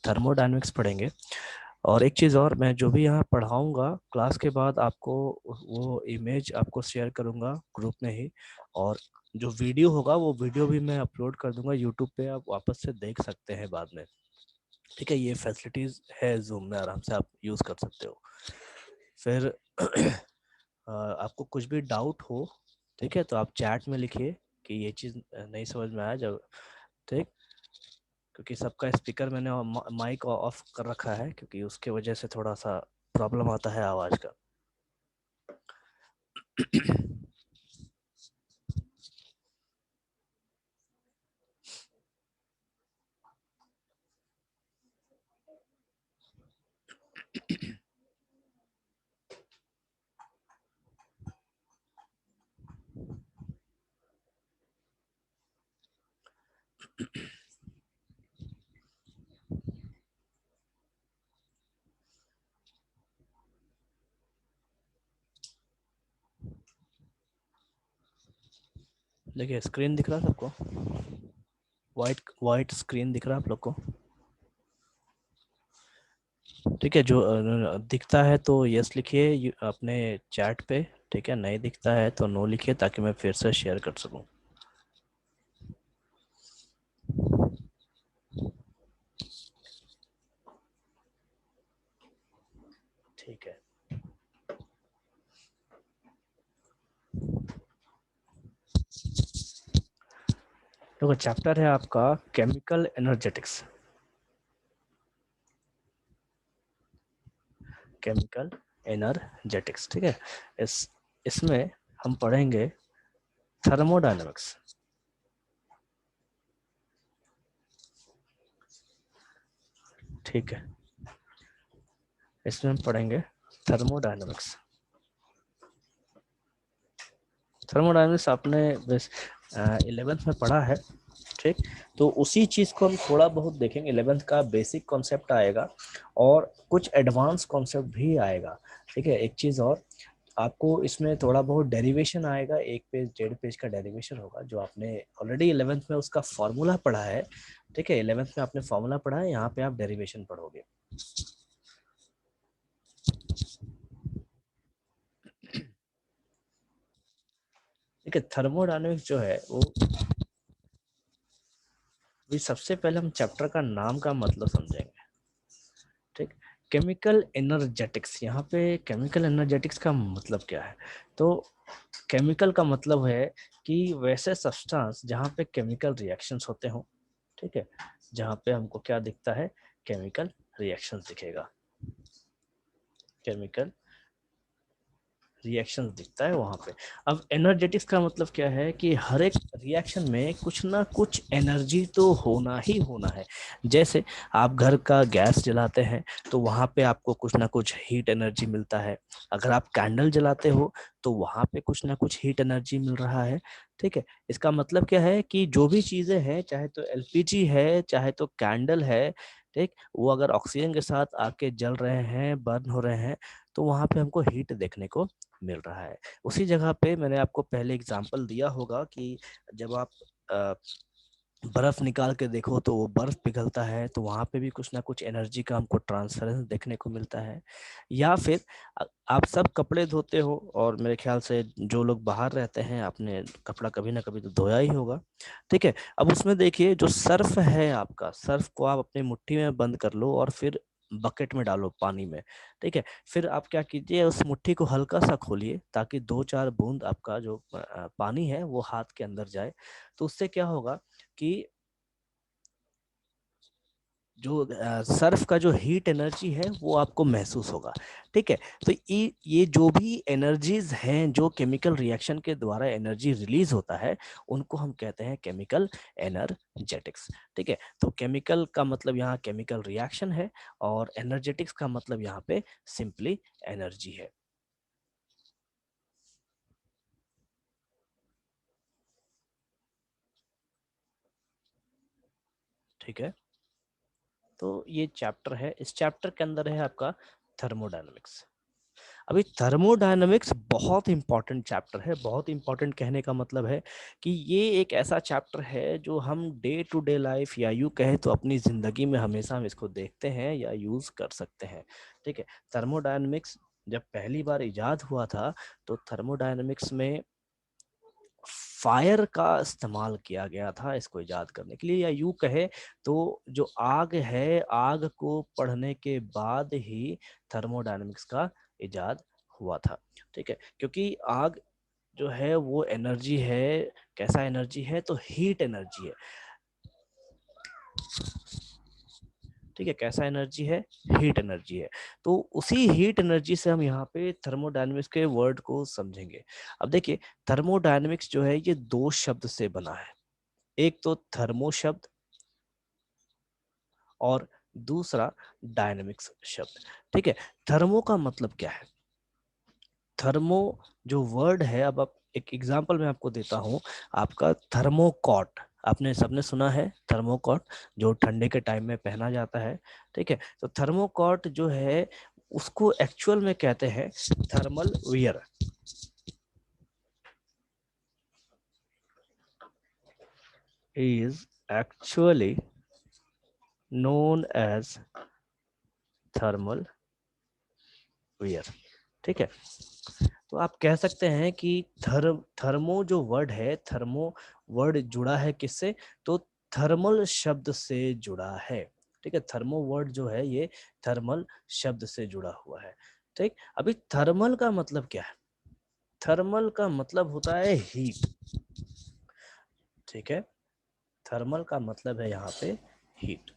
Thermodynamics पढ़ेंगे। और एक चीज़ और, मैं जो भी यहाँ पढ़ाऊँगा क्लास के बाद आपको वो इमेज आपको शेयर करूँगा ग्रुप में ही, और जो वीडियो होगा वो वीडियो भी मैं अपलोड कर दूंगा यूट्यूब पे, आप वापस से देख सकते हैं बाद में। ठीक है, ये फैसिलिटीज़ है जूम में, आराम से आप यूज़ कर सकते हो। फिर आपको कुछ भी डाउट हो, ठीक है, तो आप चैट में लिखिए कि ये चीज़ नहीं समझ में आया जब, ठीक, क्योंकि सबका स्पीकर मैंने माइक ऑफ कर रखा है, क्योंकि उसके वजह से थोड़ा सा प्रॉब्लम आता है आवाज़ का। देखिए स्क्रीन दिख रहा है सबको, वाइट स्क्रीन दिख रहा है आप लोग को? ठीक है, जो दिखता है तो यस लिखिए अपने चैट पे, ठीक है, नहीं दिखता है तो नो लिखिए, ताकि मैं फिर से शेयर कर सकूं। ठीक है, देखो चैप्टर है आपका केमिकल एनर्जेटिक्स। केमिकल एनर्जेटिक्स, ठीक है। इसमें हम पढ़ेंगे थर्मोडायनेमिक्स। ठीक है, इसमें हम पढ़ेंगे थर्मोडायनेमिक्स। थर्मोडायनेमिक्स आपने 11th में पढ़ा है, ठीक, तो उसी चीज़ को हम थोड़ा बहुत देखेंगे। 11th का बेसिक कॉन्सेप्ट आएगा और कुछ एडवांस कॉन्सेप्ट भी आएगा। ठीक है, एक चीज़ और, आपको इसमें थोड़ा बहुत डेरिवेशन आएगा, 1 पेज 1.5 पेज का डेरिवेशन होगा, जो आपने ऑलरेडी 11th में उसका फॉर्मूला पढ़ा है। ठीक है, 11th में आपने फॉर्मूला पढ़ा है, यहाँ पे आप डेरिवेशन पढ़ोगे। ठीक है, थर्मोडायनेमिक्स जो है वो भी, सबसे पहले हम चैप्टर का नाम का मतलब समझेंगे। ठीक, केमिकल एनर्जेटिक्स, यहाँ पे केमिकल एनर्जेटिक्स का मतलब क्या है? तो केमिकल का मतलब है कि वैसे सब्सटेंस जहाँ पे केमिकल रिएक्शंस होते हो, ठीक है, जहाँ पे हमको क्या दिखता है, केमिकल रिएक्शंस दिखेगा, केमिकल रिएक्शन दिखता है वहां पे। अब एनर्जेटिक्स का मतलब क्या है कि हर एक रिएक्शन में कुछ ना कुछ एनर्जी तो होना ही होना है। जैसे आप घर का गैस जलाते हैं तो वहां पे आपको कुछ ना कुछ हीट एनर्जी मिलता है। अगर आप कैंडल जलाते हो तो वहां पे कुछ ना कुछ हीट एनर्जी मिल रहा है। ठीक है, इसका मतलब क्या है कि जो भी चीजें हैं, चाहे तो एलपीजी है, चाहे तो कैंडल है, ठीक, वो अगर ऑक्सीजन के साथ आके जल रहे हैं, बर्न हो रहे हैं, तो वहां पे हमको हीट देखने को मिल रहा है। उसी जगह पे मैंने आपको पहले एग्जांपल दिया होगा कि जब आप अ, बर्फ निकाल के देखो तो वो बर्फ पिघलता है, तो वहां पे भी कुछ ना कुछ एनर्जी का हमको ट्रांसफरेंस देखने को मिलता है। या फिर आप सब कपड़े धोते हो, और मेरे ख्याल से जो लोग बाहर रहते हैं, आपने कपड़ा कभी ना कभी तो धोया ही होगा। ठीक है, अब उसमें देखिए जो सर्फ है, आपका सर्फ को आप अपनी मुट्ठी में बंद कर लो और फिर बकेट में डालो पानी में। ठीक है, फिर आप क्या कीजिए, उस मुट्ठी को हल्का सा खोलिए ताकि 2-4 बूंद आपका जो पानी है वो हाथ के अंदर जाए। तो उससे क्या होगा कि जो सर्फ का जो हीट एनर्जी है वो आपको महसूस होगा। ठीक है, तो ये जो भी एनर्जीज हैं, जो केमिकल रिएक्शन के द्वारा एनर्जी रिलीज होता है, उनको हम कहते हैं केमिकल एनर्जेटिक्स। ठीक है, तो केमिकल का मतलब यहाँ केमिकल रिएक्शन है, और एनर्जेटिक्स का मतलब यहाँ पे सिंपली एनर्जी है। ठीक है, तो ये चैप्टर है, इस चैप्टर के अंदर है आपका थर्मोडायनेमिक्स। अभी थर्मोडायनामिक्स बहुत इंपॉर्टेंट चैप्टर है। बहुत इंपॉर्टेंट कहने का मतलब है कि ये एक ऐसा चैप्टर है जो हम डे टू डे लाइफ या यूं कहे तो अपनी जिंदगी में हमेशा हम इसको देखते हैं या यूज कर सकते हैं। ठीक है, थर्मोडायनामिक्स जब पहली बार इजाद हुआ था तो थर्मोडायनामिक्स में फायर का इस्तेमाल किया गया था इसको इजाद करने के लिए, या यूं कहे तो जो आग है, आग को पढ़ने के बाद ही थर्मोडायनामिक्स का इजाद हुआ था। ठीक है, क्योंकि आग जो है वो एनर्जी है। कैसा एनर्जी है? तो हीट एनर्जी है। ठीक है, कैसा एनर्जी है? हीट एनर्जी है। तो उसी हीट एनर्जी से हम यहाँ पे थर्मोडायनेमिक्स के वर्ड को समझेंगे। अब देखिए, थर्मोडायनेमिक्स जो है ये दो शब्द से बना है। एक तो थर्मो शब्द और दूसरा डायनेमिक्स शब्द। ठीक है, थर्मो का मतलब क्या है? थर्मो जो वर्ड है, अब आप एक एग्जांपल मैं आपको देता हूं। आपका थर्मोकॉट, आपने सबने सुना है थर्मोकॉट, जो ठंडे के टाइम में पहना जाता है। ठीक है, तो थर्मोकॉट जो है उसको एक्चुअल में कहते हैं thermal wear. Is actually known as thermal wear. ठीक है, तो आप कह सकते हैं कि थर्मो जो वर्ड है, थर्मो वर्ड जुड़ा है किससे? तो थर्मल शब्द से जुड़ा है। ठीक है, थर्मो वर्ड जो है ये थर्मल शब्द से जुड़ा हुआ है। ठीक, अभी थर्मल का मतलब क्या है? थर्मल का मतलब होता है हीट। ठीक है, थर्मल का मतलब है यहाँ पे हीट।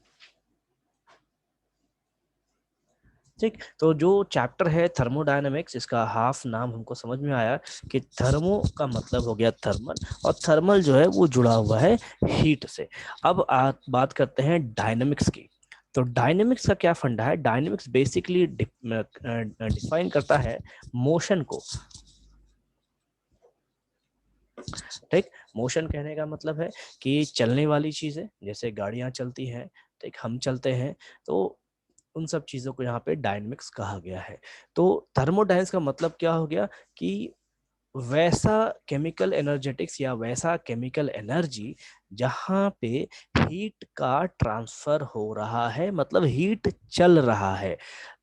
ठीक, तो जो चैप्टर है थर्मोडायनामिक्स, इसका हाफ नाम हमको समझ में आया कि थर्मो का मतलब हो गया थर्मल, और थर्मल जो है वो जुड़ा हुआ है हीट से। अब बात करते हैं डायनामिक्स की। तो डायनामिक्स का क्या फंडा है? डायनामिक्स बेसिकली डिफाइन करता है मोशन को। ठीक, मोशन कहने का मतलब है कि चलने वाली चीजें, जैसे गाड़ियां चलती हैं, ठीक, हम चलते हैं, तो उन सब चीजों को यहाँ पे डायनेमिक्स कहा गया है। तो थर्मोडायनेमिक्स का मतलब क्या हो गया कि वैसा केमिकल एनर्जेटिक्स या वैसा केमिकल एनर्जी जहाँ पे हीट का ट्रांसफर हो रहा है, मतलब हीट चल रहा है।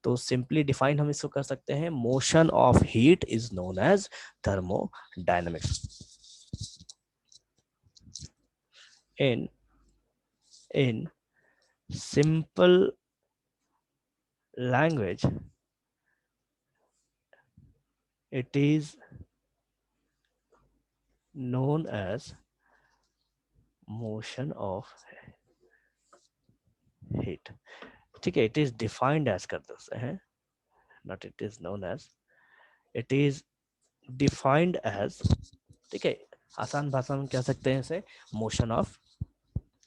तो सिंपली डिफाइन हम इसको कर सकते हैं, motion of heat is known as thermodynamics. In in simple language, it is known as motion of heat. ठीक है, it is defined as कर सकते हैं, not it is known as, it is defined as। ठीक है, आसान भाषा में कह सकते हैं इसे मोशन ऑफ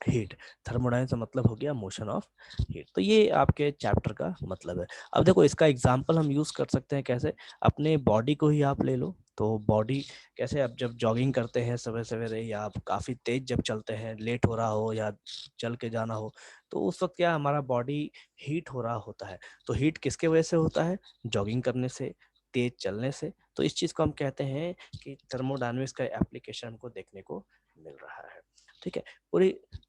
हीट। थर्मोडायनामिक्स का मतलब हो गया मोशन ऑफ हीट। तो ये आपके चैप्टर का मतलब है। अब देखो, इसका एग्जांपल हम यूज कर सकते हैं कैसे? अपने बॉडी को ही आप ले लो। तो बॉडी कैसे, आप जब जॉगिंग करते हैं सवेरे सवेरे, या आप काफी तेज जब चलते हैं, लेट हो रहा हो या चल के जाना हो, तो उस वक्त क्या हमारा बॉडी हीट हो रहा होता है। तो हीट किसके वजह से होता है? जॉगिंग करने से, तेज चलने से। तो इस चीज को हम कहते हैं कि थर्मोडायनामिक्स का एप्लीकेशन हमको देखने को मिल रहा है। ठीक है, पूरी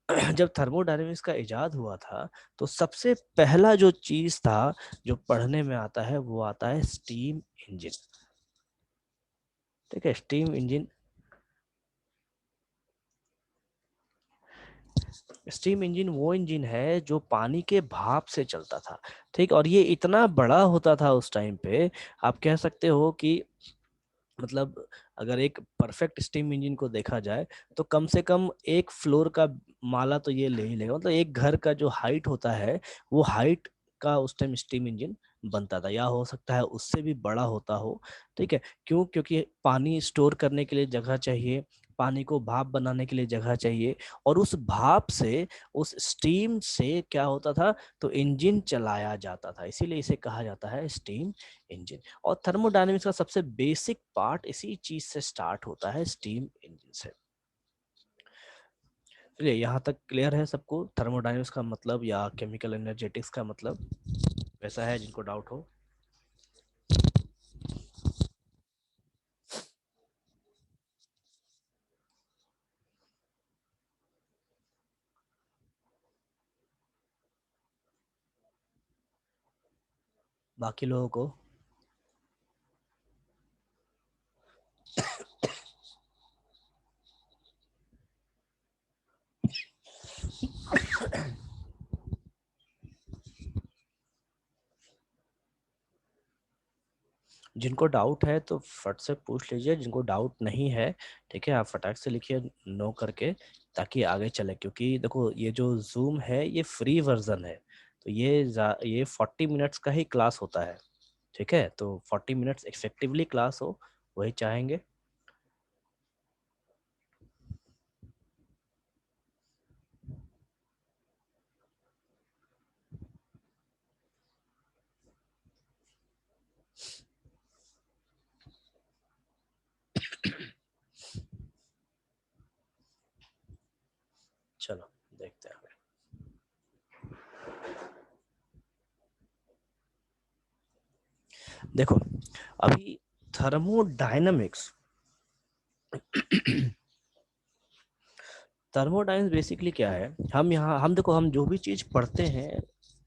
जब थर्मोडायनेमिक्स का इजाद हुआ था तो सबसे पहला जो चीज था जो पढ़ने में आता है वो आता है स्टीम इंजन। ठीक है, स्टीम इंजन। स्टीम इंजन वो इंजन है जो पानी के भाप से चलता था। ठीक, और ये इतना बड़ा होता था उस टाइम पे, आप कह सकते हो कि मतलब अगर एक परफेक्ट स्टीम इंजन को देखा जाए तो कम से कम एक फ्लोर का माला तो ये ले ही लेगा। मतलब एक घर का जो हाइट होता है वो हाइट का उस टाइम स्टीम इंजन बनता था, या हो सकता है उससे भी बड़ा होता हो। ठीक है, क्यों? क्योंकि पानी स्टोर करने के लिए जगह चाहिए, पानी को भाप बनाने के लिए जगह चाहिए, और उस भाप से, उस स्टीम से क्या होता था? तो इंजन चलाया जाता था, इसीलिए इसे कहा जाता है स्टीम इंजन। और थर्मोडायनेमिक्स का सबसे बेसिक पार्ट इसी चीज से स्टार्ट होता है, स्टीम इंजन से। चलिए, यहाँ तक क्लियर है सबको थर्मोडायनेमिक्स का मतलब या केमिकल एनर्जेटिक्स का मतलब? वैसा है जिनको डाउट हो? बाकी लोगों को। जिनको डाउट है तो फट से पूछ लीजिए, जिनको डाउट नहीं है ठीक है आप फटाक से लिखिए नो करके, ताकि आगे चले। क्योंकि देखो ये जो जूम है ये फ्री वर्जन है, तो ये 40 मिनट्स का ही क्लास होता है। ठीक है, तो 40 मिनट्स इफेक्टिवली क्लास हो, वही चाहेंगे। चलो देखते हैं। देखो अभी थर्मोडायनामिक्स थर्मोडायनामिक्स बेसिकली क्या है, हम देखो हम जो भी चीज पढ़ते हैं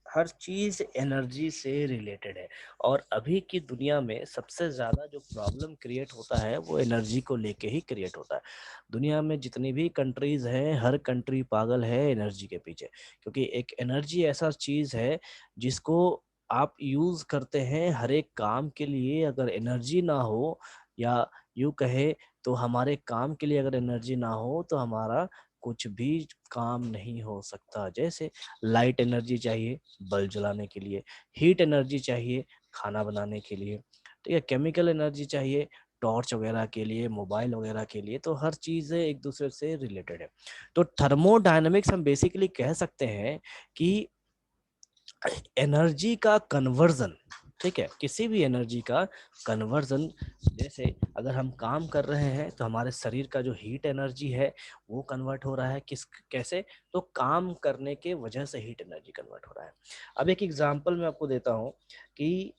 हर चीज एनर्जी से रिलेटेड है। और अभी की दुनिया में सबसे ज्यादा जो प्रॉब्लम क्रिएट होता है वो एनर्जी को लेके ही क्रिएट होता है। दुनिया में जितनी भी कंट्रीज हैं हर कंट्री पागल है एनर्जी के पीछे, क्योंकि एक एनर्जी ऐसा चीज है जिसको आप यूज करते हैं हर एक काम के लिए। अगर एनर्जी ना हो, या यूं कहे तो हमारे काम के लिए अगर एनर्जी ना हो तो हमारा कुछ भी काम नहीं हो सकता। जैसे लाइट एनर्जी चाहिए बल्ब जलाने के लिए, हीट एनर्जी चाहिए खाना बनाने के लिए, ठीक है, केमिकल एनर्जी चाहिए टॉर्च वगैरह के लिए, मोबाइल वगैरह के लिए। तो हर चीज़ एक दूसरे से रिलेटेड है। तो थर्मोडायनेमिक्स हम बेसिकली कह सकते हैं कि एनर्जी का कन्वर्जन, ठीक है, किसी भी एनर्जी का कन्वर्जन। जैसे अगर हम काम कर रहे हैं तो हमारे शरीर का जो हीट एनर्जी है वो कन्वर्ट हो रहा है किस कैसे, तो काम करने के वजह से हीट एनर्जी कन्वर्ट हो रहा है। अब एक एग्जांपल मैं आपको देता हूं कि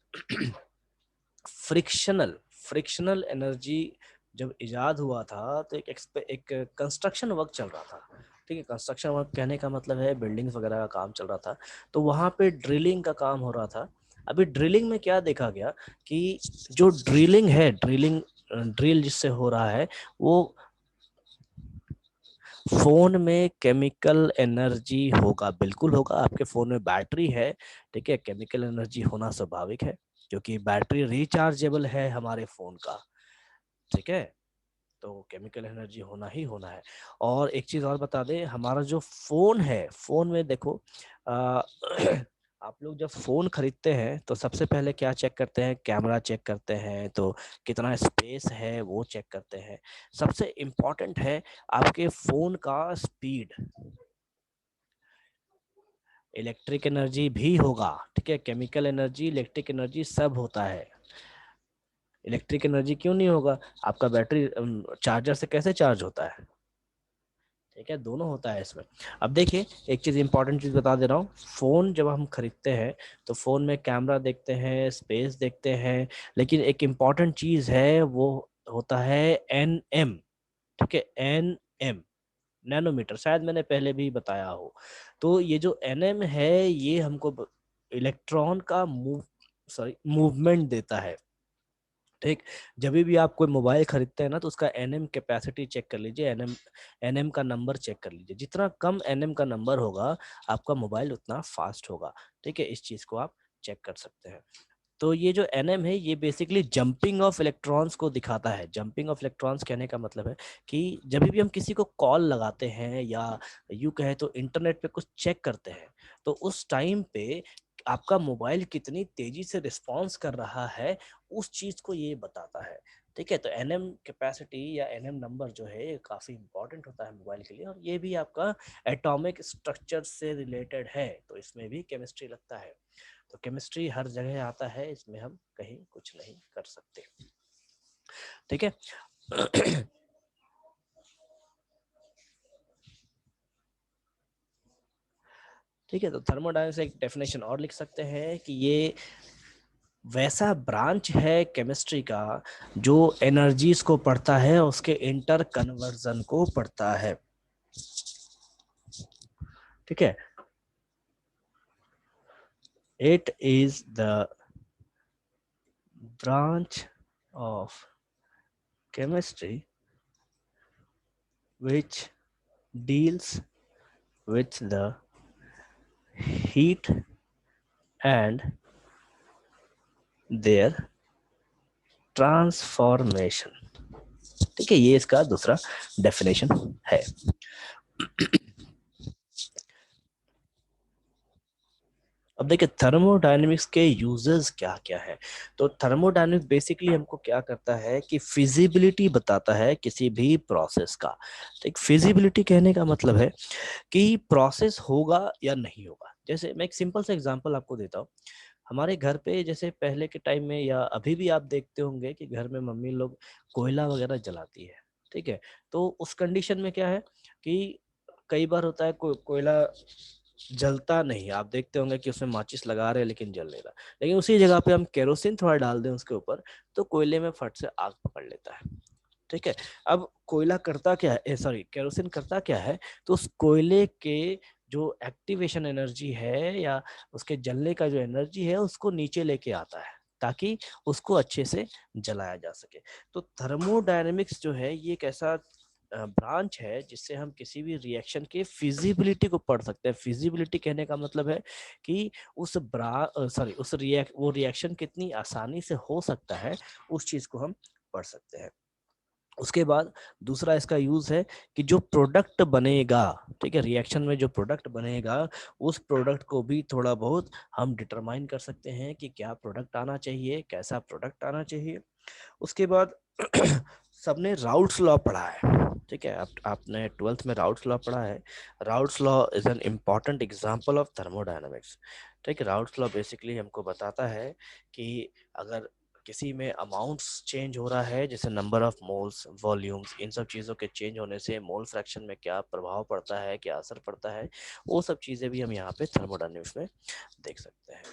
फ्रिक्शनल फ्रिक्शनल एनर्जी जब इजाद हुआ था तो एक कंस्ट्रक्शन वर्क चल रहा था। ठीक है, कंस्ट्रक्शन वर्क कहने का मतलब है बिल्डिंग्स वगैरह का काम चल रहा था। तो वहां पे ड्रिलिंग का काम हो रहा था। अभी ड्रिलिंग में क्या देखा गया कि जो ड्रिल जिससे हो रहा है वो फोन में केमिकल एनर्जी होगा, बिल्कुल होगा। आपके फोन में बैटरी है, ठीक है, केमिकल एनर्जी होना स्वाभाविक है, क्योंकि बैटरी रिचार्जेबल है हमारे फोन का। ठीक है, तो केमिकल एनर्जी होना ही होना है। और एक चीज और बता दें, हमारा जो फोन है, फोन में देखो आ, आप लोग जब फोन खरीदते हैं तो सबसे पहले क्या चेक करते हैं, कैमरा चेक करते हैं, तो कितना स्पेस है वो चेक करते हैं। सबसे इम्पोर्टेंट है आपके फोन का स्पीड। इलेक्ट्रिक एनर्जी भी होगा, ठीक है, केमिकल एनर्जी इलेक्ट्रिक एनर्जी सब होता है। इलेक्ट्रिक एनर्जी क्यों नहीं होगा, आपका बैटरी चार्जर से कैसे चार्ज होता है, ठीक है, दोनों होता है इसमें। अब देखिए एक चीज इंपॉर्टेंट चीज बता दे रहा हूँ, फोन जब हम खरीदते हैं तो फोन में कैमरा देखते हैं, स्पेस देखते हैं, लेकिन एक इम्पॉर्टेंट चीज है वो होता है एन एम। ठीक है, एन एम नैनोमीटर, शायद मैंने पहले भी बताया हो। तो ये जो एन एम है ये हमको इलेक्ट्रॉन का मूवमेंट देता है। ठीक, जब भी आप कोई मोबाइल खरीदते हैं ना तो उसका एनएम कैपेसिटी चेक कर लीजिए, एनएम एनएम का नंबर चेक कर लीजिए। जितना कम एनएम का नंबर होगा आपका मोबाइल उतना फास्ट होगा। ठीक है, इस चीज को आप चेक कर सकते हैं। तो ये जो एनएम है ये बेसिकली जंपिंग ऑफ इलेक्ट्रॉन्स को दिखाता है। जंपिंग ऑफ इलेक्ट्रॉन्स कहने का मतलब है कि जब भी हम किसी को कॉल लगाते हैं या यूं कहे तो इंटरनेट पे कुछ चेक करते हैं, तो उस टाइम पे आपका मोबाइल कितनी तेजी से रिस्पॉन्स कर रहा है उस चीज को ये बताता है। ठीक है, तो एनएम कैपेसिटी या एनएम नंबर जो है ये काफी इंपॉर्टेंट होता है मोबाइल के लिए, और ये भी आपका एटॉमिक स्ट्रक्चर से रिलेटेड है, तो इसमें भी केमिस्ट्री लगता है। तो केमिस्ट्री हर जगह आता है, इसमें हम कहीं कुछ नहीं कर सकते। ठीक है। ठीक है, तो थर्मोडायनामिक्स एक डेफिनेशन और लिख सकते हैं कि ये वैसा ब्रांच है केमिस्ट्री का जो एनर्जीज को पढ़ता है, उसके इंटर कन्वर्जन को पढ़ता है। ठीक है, it is the branch of chemistry which deals with the heat and their transformation. ठीक है, ये इसका दूसरा डेफिनेशन है। अब देखिए थर्मोडायनेमिक्स के यूजेस क्या क्या है। तो थर्मोडायनेमिक्स बेसिकली हमको क्या करता है कि फिजिबिलिटी बताता है किसी भी प्रोसेस का। तो एक फिजिबिलिटी कहने का मतलब है कि प्रोसेस होगा या नहीं होगा। जैसे मैं एक सिंपल सा एग्जांपल आपको देता हूँ। हमारे घर पे जैसे पहले के टाइम में या अभी भी आप देखते होंगे कि घर में मम्मी लोग कोयला वगैरह जलाती है। ठीक है, तो उस कंडीशन में क्या है कि कई बार होता है कोयला जलता नहीं, आप देखते होंगे कि उसमें माचिस लगा रहे हैं लेकिन जल नहीं रहा। लेकिन उसी जगह पे हम केरोसिन थोड़ा डाल दें उसके ऊपर तो कोयले में फट से आग पकड़ लेता है। ठीक है, अब कोयला करता क्या है, सॉरी केरोसिन करता क्या है, तो उस कोयले के जो एक्टिवेशन एनर्जी है या उसके जलने का जो एनर्जी है उसको नीचे लेके आता है ताकि उसको अच्छे से जलाया जा सके। तो थर्मोडायनेमिक्स जो है ये एक ऐसा ब्रांच है जिससे हम किसी भी रिएक्शन के फिजिबिलिटी को पढ़ सकते हैं। फिजिबिलिटी कहने का मतलब है कि वो रिएक्शन कितनी आसानी से हो सकता है, उस चीज को हम पढ़ सकते हैं। उसके बाद दूसरा इसका यूज है कि जो प्रोडक्ट बनेगा, ठीक है, रिएक्शन में जो प्रोडक्ट बनेगा उस प्रोडक्ट को भी थोड़ा बहुत हम डिटरमाइन कर सकते हैं कि क्या प्रोडक्ट आना चाहिए, कैसा प्रोडक्ट आना चाहिए। उसके बाद सबने राउट्स लॉ पढ़ा है। ठीक है, आपने ट्वेल्थ में राउट्स लॉ पढ़ा है। Routes law is an important example of thermodynamics. ठीक है, राउट्स लॉ बेसिकली हमको बताता है कि अगर किसी में अमाउंट्स चेंज हो रहा है जैसे नंबर ऑफ मोल्स, वॉल्यूम्स, इन सब चीज़ों के चेंज होने से मोल फ्रैक्शन में क्या प्रभाव पड़ता है, क्या असर पड़ता है, वो सब चीज़ें भी हम यहाँ पे थर्मोडायनामिक्स में देख सकते हैं।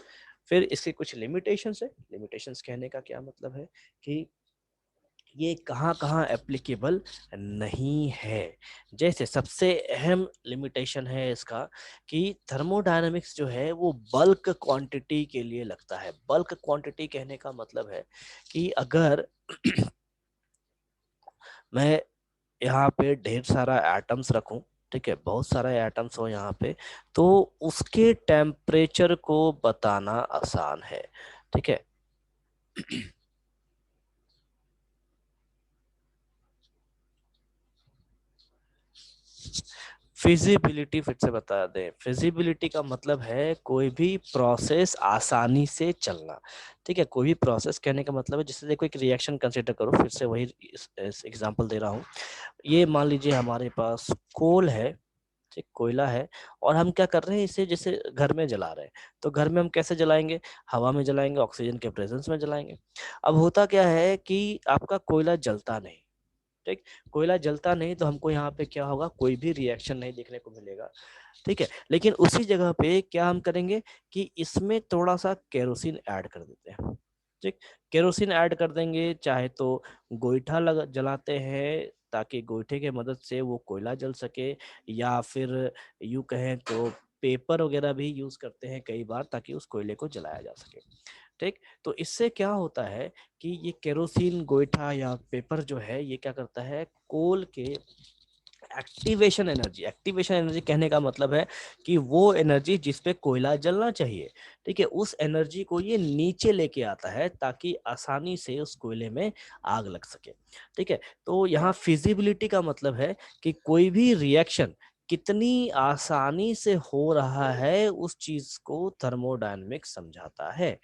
फिर इसके कुछ लिमिटेशंस है। लिमिटेशंस कहने का क्या मतलब है कि ये कहाँ कहाँ एप्लीकेबल नहीं है। जैसे सबसे अहम लिमिटेशन है इसका कि थर्मोडायनामिक्स जो है वो बल्क क्वांटिटी के लिए लगता है। बल्क क्वांटिटी कहने का मतलब है कि अगर मैं यहाँ पे ढेर सारा एटम्स रखूं, ठीक है, बहुत सारा एटम्स हो यहाँ पे, तो उसके टेम्परेचर को बताना आसान है। ठीक है, फिजिबिलिटी फिर से बता दें। फिजिबिलिटी का मतलब है कोई भी प्रोसेस आसानी से चलना। ठीक है, कोई भी प्रोसेस कहने का मतलब है जैसे देखो एक रिएक्शन कंसीडर करो, फिर से वही एग्जांपल दे रहा हूँ। ये मान लीजिए हमारे पास कोल है, ठीक, कोयला है, और हम क्या कर रहे हैं इसे जैसे घर में जला रहे हैं। तो घर में हम कैसे जलाएंगे, हवा में जलाएंगे, ऑक्सीजन के प्रेजेंस में जलाएंगे। अब होता क्या है कि आपका कोयला जलता नहीं। ठीक, कोयला जलता नहीं तो हमको यहाँ पे क्या होगा, कोई भी रिएक्शन नहीं देखने को मिलेगा। ठीक है, लेकिन उसी जगह पे क्या हम करेंगे कि इसमें थोड़ा सा केरोसिन ऐड कर देते हैं। ठीक, केरोसिन ऐड कर देंगे, चाहे तो गोईठा लगा जलाते हैं ताकि गोईठे के मदद से वो कोयला जल सके, या फिर यूं कहें तो पेपर वगैरह भी यूज करते हैं कई बार ताकि उस कोयले को जलाया जा सके। ठीक, तो इससे क्या होता है कि ये केरोसिन, गोईठा या पेपर जो है ये क्या करता है, कोल के एक्टिवेशन एनर्जी कहने का मतलब है कि वो एनर्जी जिस पे कोयला जलना चाहिए, ठीक है, उस एनर्जी को ये नीचे लेके आता है ताकि आसानी से उस कोयले में आग लग सके। ठीक है, तो यहाँ फिजिबिलिटी का मतलब है कि कोई भी रिएक्शन कितनी आसानी से हो रहा है उस चीज को थर्मोडायनेमिक्स समझाता है।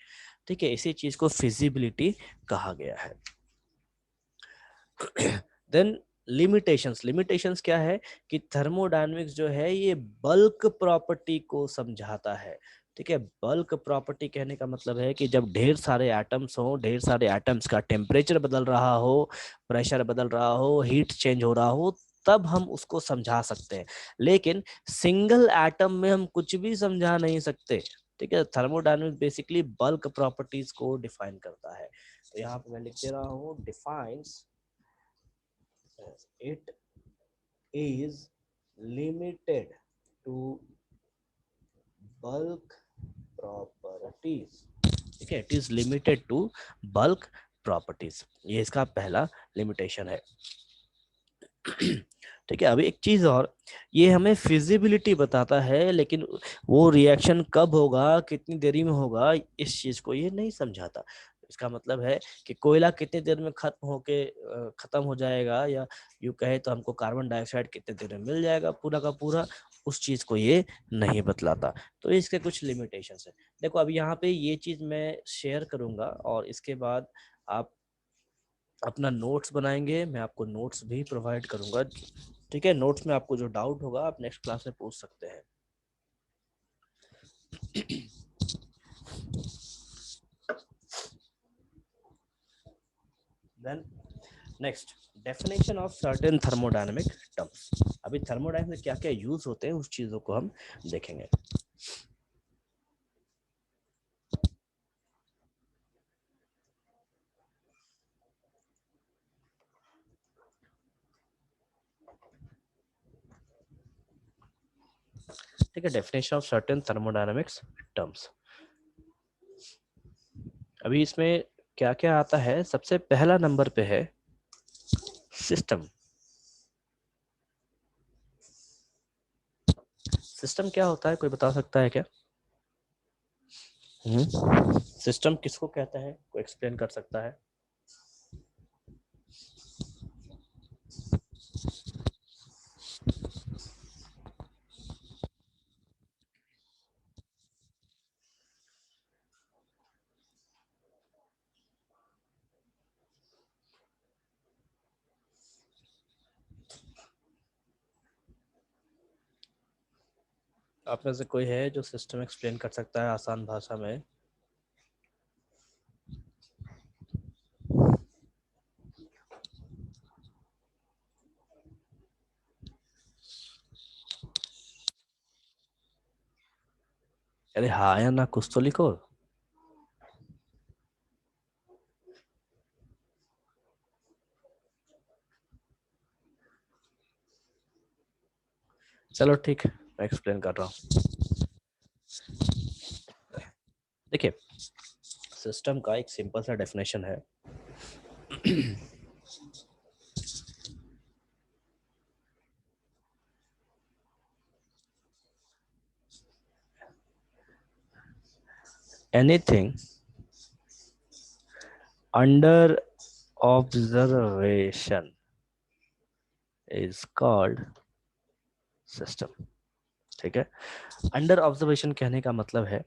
ठीक है, इसी चीज को फिजिबिलिटी कहा गया है। Then limitations. लिमिटेशंस क्या है कि थर्मोडायनेमिक्स जो है ये बल्क प्रॉपर्टी को समझाता है। ठीक है, बल्क प्रॉपर्टी कहने का मतलब है कि जब ढेर सारे एटम्स हो, ढेर सारे एटम्स का टेम्परेचर बदल रहा हो, प्रेशर बदल रहा हो, हीट चेंज हो रहा हो, तब हम उसको समझा सकते हैं। लेकिन सिंगल एटम में हम कुछ भी समझा नहीं सकते। ठीक है, थर्मोडायनेमिक्स बेसिकली बल्क प्रॉपर्टीज को डिफाइन करता है। तो यहाँ पे मैं लिख दे रहा हूँ, defines it is limited to bulk properties। ठीक है, it is limited to bulk properties, ये इसका पहला लिमिटेशन है। ठीक है, अभी एक चीज और, ये हमें फिजिबिलिटी बताता है, लेकिन वो रिएक्शन कब होगा, कितनी देरी में होगा, इस चीज को ये नहीं समझाता। इसका मतलब है कि कोयला कितनी देर में खत्म होके खत्म हो जाएगा, या यूं कहे तो हमको कार्बन डाइऑक्साइड कितने देर में मिल जाएगा पूरा का पूरा, उस चीज को ये नहीं बतलाता। तो इसके कुछ लिमिटेशंस है। देखो अभी यहाँ पे ये चीज मैं शेयर करूंगा, और इसके बाद आप अपना नोट्स बनाएंगे, मैं आपको नोट्स भी प्रोवाइड करूंगा। ठीक है, नोट्स में आपको जो डाउट होगा आप नेक्स्ट क्लास में पूछ सकते हैं। Then next, definition of certain thermodynamic terms. अभी थर्मोडायनेमिक्स में क्या क्या यूज होते हैं उस चीजों को हम देखेंगे। ठीक है, definition of certain thermodynamics terms. अभी इसमें क्या क्या आता है, सबसे पहला नंबर पे है सिस्टम। सिस्टम क्या होता है, कोई बता सकता है क्या? सिस्टम किसको कहते हैं, कोई एक्सप्लेन कर सकता है? आप में से कोई है जो सिस्टम एक्सप्लेन कर सकता है आसान भाषा में? अरे हाँ या ना कुछ तो लिखो। चलो ठीक है, मैं एक्सप्लेन कर रहा हूँ। देखिए, सिस्टम का एक सिंपल सा डेफिनेशन है। Anything under observation is called system. ठीक है, अंडर ऑब्जर्वेशन कहने का मतलब है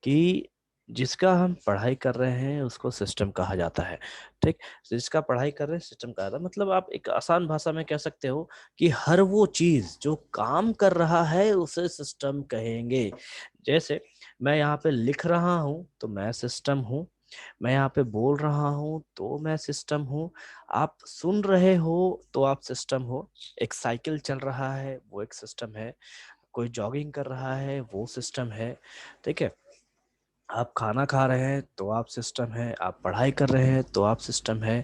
कि जिसका हम पढ़ाई कर रहे हैं उसको सिस्टम कहा जाता है। ठीक, जिसका पढ़ाई कर रहे हैं सिस्टम कहा जाता है, मतलब आप एक आसान भाषा में कह सकते हो कि हर वो चीज जो काम कर रहा है उसे सिस्टम कहेंगे। जैसे मैं यहाँ पे लिख रहा हूँ तो मैं सिस्टम हूँ, मैं यहाँ पे बोल रहा हूँ तो मैं सिस्टम हूँ, आप सुन रहे हो तो आप सिस्टम हो, एक साइकिल चल रहा है वो एक सिस्टम है, कोई जॉगिंग कर रहा है वो सिस्टम है। ठीक है, आप खाना खा रहे हैं तो आप सिस्टम है, आप पढ़ाई कर रहे हैं तो आप सिस्टम है।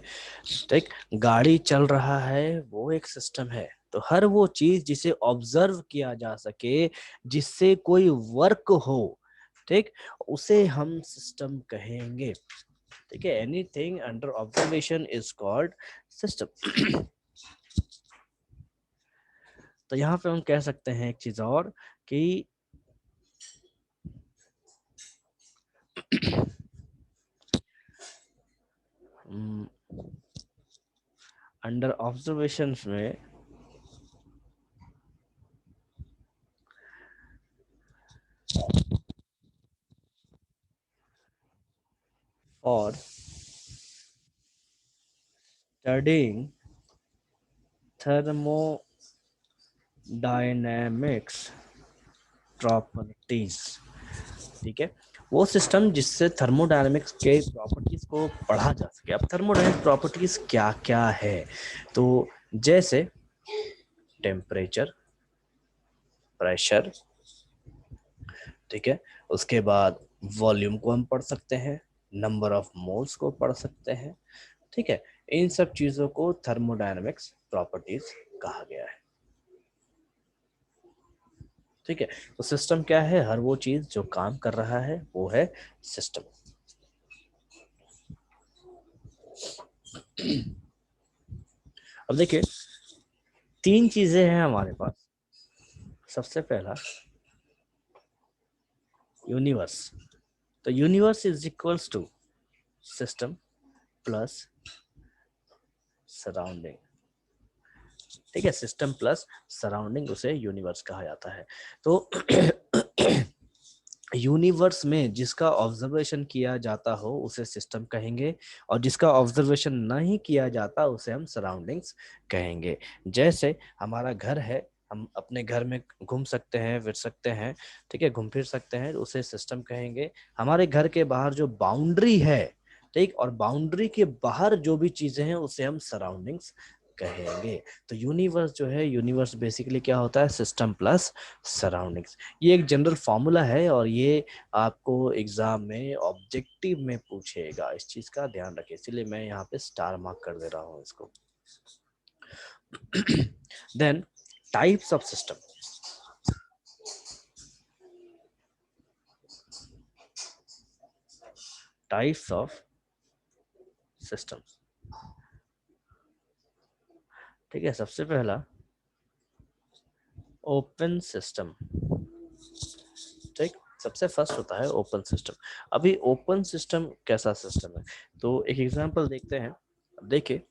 ठीक, गाड़ी चल रहा है वो एक सिस्टम है। तो हर वो चीज जिसे ऑब्जर्व किया जा सके, जिससे कोई वर्क हो, ठीक, उसे हम सिस्टम कहेंगे। ठीक है, anything under observation is called system. तो यहाँ पे हम कह सकते हैं एक चीज और कि अंडर ऑब्जर्वेशन में और स्टडिंग थर्मोडायनेमिक्स प्रॉपर्टीज। ठीक है, वो सिस्टम जिससे थर्मोडायनेमिक्स के प्रॉपर्टीज को पढ़ा जा सके। अब थर्मोडायनेमिक प्रॉपर्टीज क्या क्या है, तो जैसे टेम्परेचर, प्रेशर, ठीक है, उसके बाद वॉल्यूम को हम पढ़ सकते हैं, नंबर ऑफ मोल्स को पढ़ सकते हैं। ठीक है, इन सब चीजों को थर्मोडायनेमिक्स प्रॉपर्टीज कहा गया है। ठीक है, तो सिस्टम क्या है, हर वो चीज जो काम कर रहा है वो है सिस्टम। अब देखिए, तीन चीजें हैं हमारे पास। सबसे पहला यूनिवर्स। तो universe is equals to system plus surrounding. ठीक है, सिस्टम प्लस सराउंडिंग, उसे यूनिवर्स कहा जाता है। तो यूनिवर्स में जिसका ऑब्जर्वेशन किया जाता हो उसे सिस्टम कहेंगे, और जिसका ऑब्जर्वेशन नहीं किया जाता उसे हम सराउंडिंग्स कहेंगे। जैसे हमारा घर है, हम अपने घर में घूम सकते हैं, फिर सकते हैं, ठीक है, घूम फिर सकते हैं, उसे सिस्टम कहेंगे। हमारे घर के बाहर जो बाउंड्री है, ठीक, और बाउंड्री के बाहर जो भी चीजें हैं उसे हम सराउंडिंग्स कहेंगे। तो यूनिवर्स जो है, यूनिवर्स बेसिकली क्या होता है, सिस्टम प्लस सराउंडिंग्स। ये एक जनरल फॉर्मूला है और ये आपको एग्जाम में ऑब्जेक्टिव में पूछेगा, इस चीज का ध्यान रखें, इसलिए मैं यहाँ पे स्टार मार्क कर दे रहा हूँ इसको। Then types of system. Types of system, ठीक है। सबसे पहला ओपन सिस्टम, ठीक, सबसे फर्स्ट होता है ओपन सिस्टम। अभी ओपन सिस्टम कैसा सिस्टम है, तो एक एग्जांपल देखते हैं। देखिए,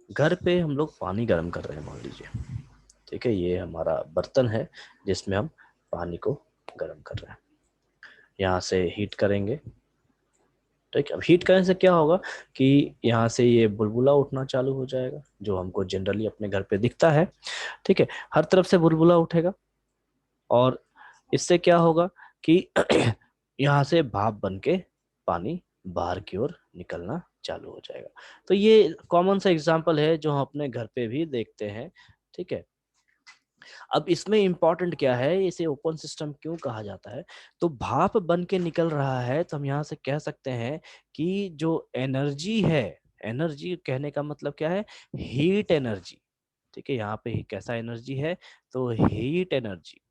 घर पे हम लोग पानी गर्म कर रहे हैं, मान लीजिए, ठीक है, ये हमारा बर्तन है जिसमें हम पानी को गर्म कर रहे हैं। यहाँ से हीट करेंगे, ठीक है। अब हीट करने से क्या होगा कि यहाँ से ये बुलबुला उठना चालू हो जाएगा, जो हमको जनरली अपने घर पे दिखता है, ठीक है। हर तरफ से बुलबुला उठेगा और इससे क्या होगा कि यहाँ से भाप बन के पानी बाहर की ओर निकलना चालू हो जाएगा। तो ये कॉमन सा एग्जांपल है जो हम अपने घर पे भी देखते हैं, ठीक है। अब इसमें इंपॉर्टेंट क्या है, इसे ओपन सिस्टम क्यों कहा जाता है, तो भाप बन के निकल रहा है, तो हम यहाँ से कह सकते हैं कि जो एनर्जी है, एनर्जी कहने का मतलब क्या है, हीट एनर्जी, ठीक है। यहाँ पे ही कैसा एनर्जी है, तो हीट एनर्जी।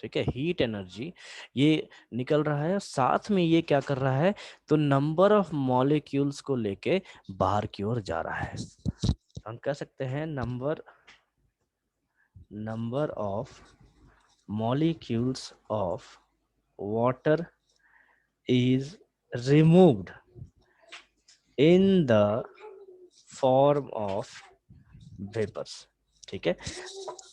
ठीक है, हीट एनर्जी ये निकल रहा है, साथ में ये क्या कर रहा है, तो नंबर ऑफ मॉलिक्यूल्स को लेके बाहर की ओर जा रहा है। हम कह सकते हैं number of molecules of water is removed in the form of vapors, ठीक है।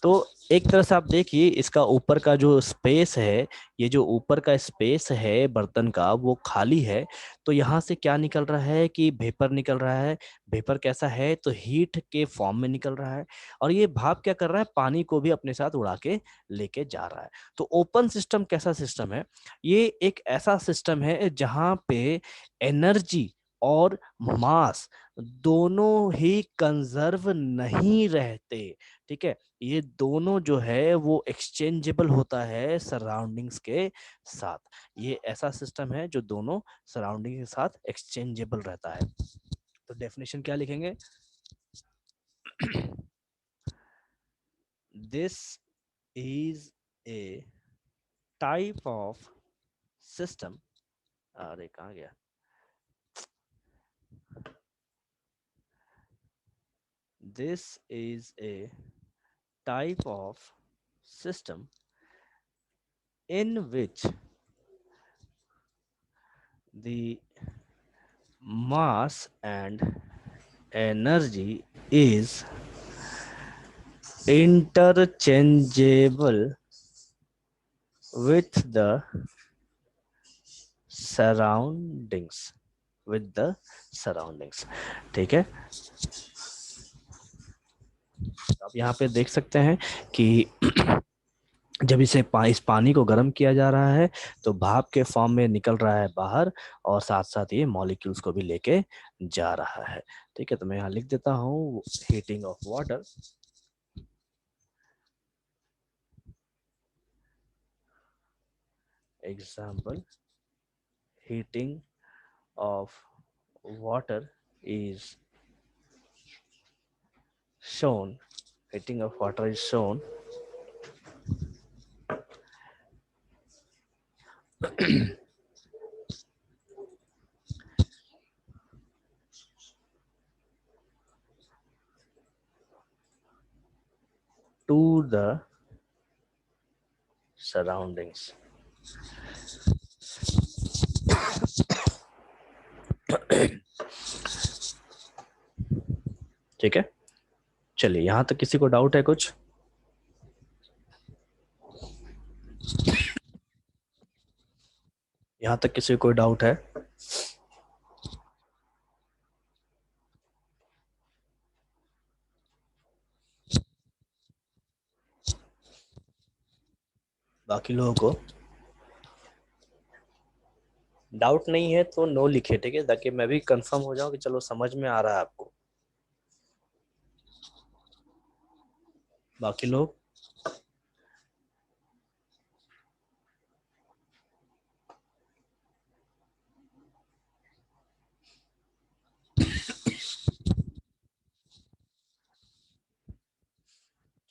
तो एक तरह से आप देखिए, इसका ऊपर का जो स्पेस है, ये जो ऊपर का स्पेस है बर्तन का, वो खाली है। तो यहाँ से क्या निकल रहा है कि वेपर निकल रहा है। वेपर कैसा है, तो हीट के फॉर्म में निकल रहा है, और ये भाप क्या कर रहा है, पानी को भी अपने साथ उड़ा के लेके जा रहा है। तो ओपन सिस्टम कैसा सिस्टम है, ये एक ऐसा सिस्टम है जहाँ पे एनर्जी और मास दोनों ही कंजर्व नहीं रहते, ठीक है। ये दोनों जो है वो एक्सचेंजेबल होता है सराउंडिंग्स के साथ। ये ऐसा सिस्टम है जो दोनों सराउंडिंग के साथ एक्सचेंजेबल रहता है। तो डेफिनेशन क्या लिखेंगे, this is a type of system, अरे कहाँ गया, this is a type of system in which the mass and energy is interchangeable with the surroundings, with the surroundings, ठीक है। आप यहाँ पे देख सकते हैं कि जब इस पानी को गर्म किया जा रहा है तो भाप के फॉर्म में निकल रहा है बाहर, और साथ साथ ये मॉलिक्यूल्स को भी लेके जा रहा है, ठीक है। तो मैं यहाँ लिख देता हूँ heating of water, example, heating of water is shown, heating of water is shown to the surroundings. ठीक है, चलिए यहां तक किसी को डाउट है कुछ? यहां तक किसी को कोई डाउट है? बाकी लोगों को डाउट नहीं है तो नो लिखे, ठीक है, ताकि मैं भी कंफर्म हो जाऊं कि चलो समझ में आ रहा है आपको। बाकी लोग?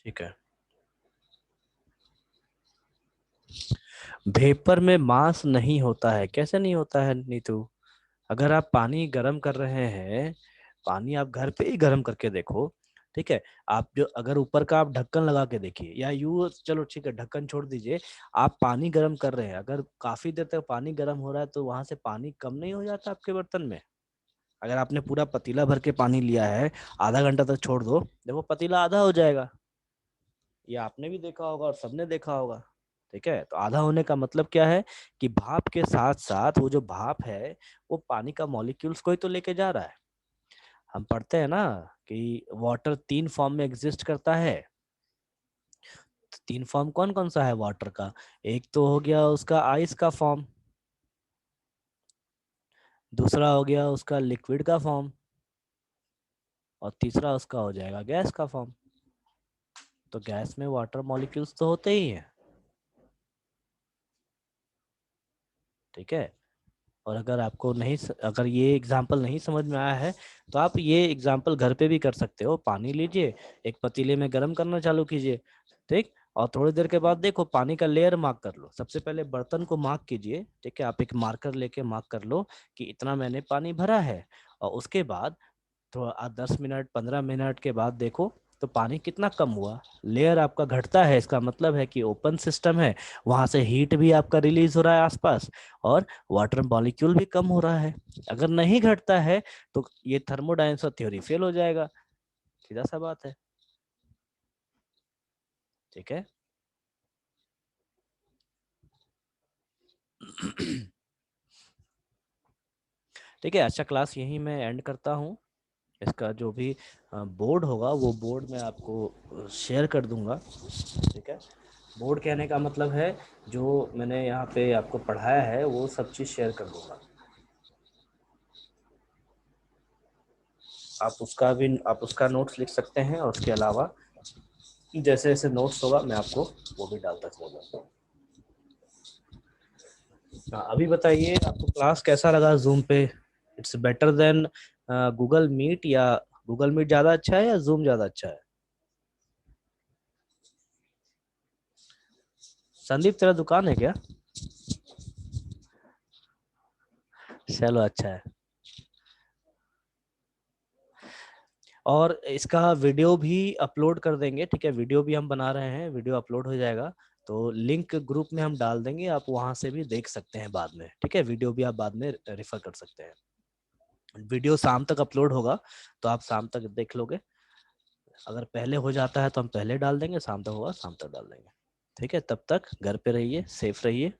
ठीक है। वेपर में मास नहीं होता है? कैसे नहीं होता है नीतू? अगर आप पानी गर्म कर रहे हैं, पानी आप घर पे ही गर्म करके देखो, ठीक है, आप जो अगर ऊपर का आप ढक्कन लगा के देखिए, या यूं, चलो ठीक है ढक्कन छोड़ दीजिए, आप पानी गर्म कर रहे हैं, अगर काफी देर तक पानी गर्म हो रहा है तो वहां से पानी कम नहीं हो जाता आपके बर्तन में? अगर आपने पूरा पतीला भर के पानी लिया है, आधा घंटा तक छोड़ दो, देखो पतीला आधा हो जाएगा। ये आपने भी देखा होगा और सबने देखा होगा। ठीक है, तो आधा होने का मतलब क्या है कि भाप के साथ साथ वो जो भाप है वो पानी का मॉलिक्यूल्स को ही तो लेके जा रहा है। हम पढ़ते हैं ना कि वाटर 3 फॉर्म में एग्जिस्ट करता है। तो 3 फॉर्म कौन कौन सा है वाटर का? एक तो हो गया उसका आइस का फॉर्म, दूसरा हो गया उसका लिक्विड का फॉर्म, और तीसरा उसका हो जाएगा गैस का फॉर्म। तो गैस में वाटर मॉलिक्यूल्स तो होते ही हैं। ठीक है, और अगर आपको नहीं अगर ये एग्जाम्पल नहीं समझ में आया है तो आप ये एग्जाम्पल घर पे भी कर सकते हो। पानी लीजिए, एक पतीले में गर्म करना चालू कीजिए, ठीक, और थोड़ी देर के बाद देखो पानी का लेयर मार्क कर लो। सबसे पहले बर्तन को मार्क कीजिए, ठीक है, आप एक मार्कर लेके मार्क कर लो कि इतना मैंने पानी भरा है। और उसके बाद थोड़ा 10 मिनट 15 मिनट के बाद देखो तो पानी कितना कम हुआ। लेयर आपका घटता है, इसका मतलब है कि ओपन सिस्टम है, वहां से हीट भी आपका रिलीज हो रहा है आसपास, और वाटर मॉलिक्यूल भी कम हो रहा है। अगर नहीं घटता है तो ये थर्मोडायनेमिक्स थ्योरी फेल हो जाएगा। सीधा सा बात है। ठीक है। ठीक है, अच्छा क्लास यहीं मैं एंड करता हूँ। इसका जो भी बोर्ड होगा वो बोर्ड मैं आपको शेयर कर दूंगा। ठीक है, बोर्ड कहने का मतलब है जो मैंने यहाँ पे आपको पढ़ाया है वो सब चीज़ शेयर कर दूंगा। आप उसका नोट्स लिख सकते हैं, और उसके अलावा जैसे जैसे नोट्स होगा मैं आपको वो भी डालता चलूँगा। हाँ, अभी बताइए आपको क्लास कैसा लगा जूम पे? It's better than Google Meet, या गूगल मीट ज़्यादा अच्छा है या जूम ज़्यादा अच्छा है? संदीप तेरा दुकान है क्या? चलो अच्छा है। और इसका वीडियो भी अपलोड कर देंगे, ठीक है, वीडियो भी हम बना रहे हैं, वीडियो अपलोड हो जाएगा। तो लिंक ग्रुप में हम डाल देंगे, आप वहां से भी देख सकते हैं बाद में। ठीक है, वीडियो भी आप बाद में रेफर कर सकते हैं। वीडियो शाम तक अपलोड होगा तो आप शाम तक देख लोगे। अगर पहले हो जाता है तो हम पहले डाल देंगे, शाम तक होगा शाम तक डाल देंगे। ठीक है, तब तक घर पे रहिए, सेफ रहिए।